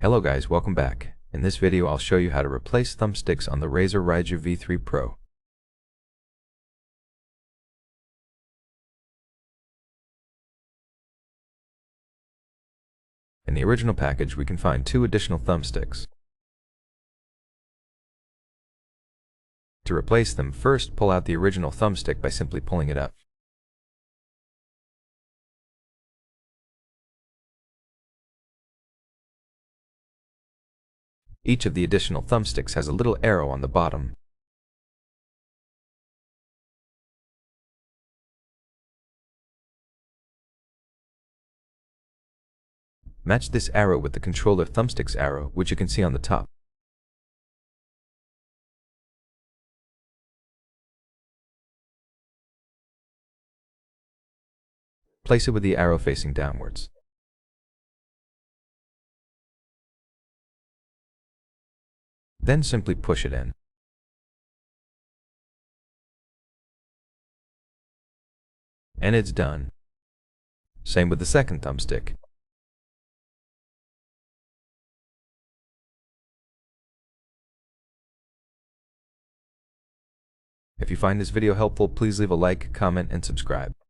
Hello guys, welcome back. In this video I'll show you how to replace thumbsticks on the RAZER Raiju V3 Pro. In the original package we can find 2 additional thumbsticks. To replace them, first pull out the original thumbstick by simply pulling it up. Each of the additional thumbsticks has a little arrow on the bottom. Match this arrow with the controller thumbsticks arrow, which you can see on the top. Place it with the arrow facing downwards. Then simply push it in. And it's done. Same with the second thumbstick. If you find this video helpful, please leave a like, comment, and subscribe.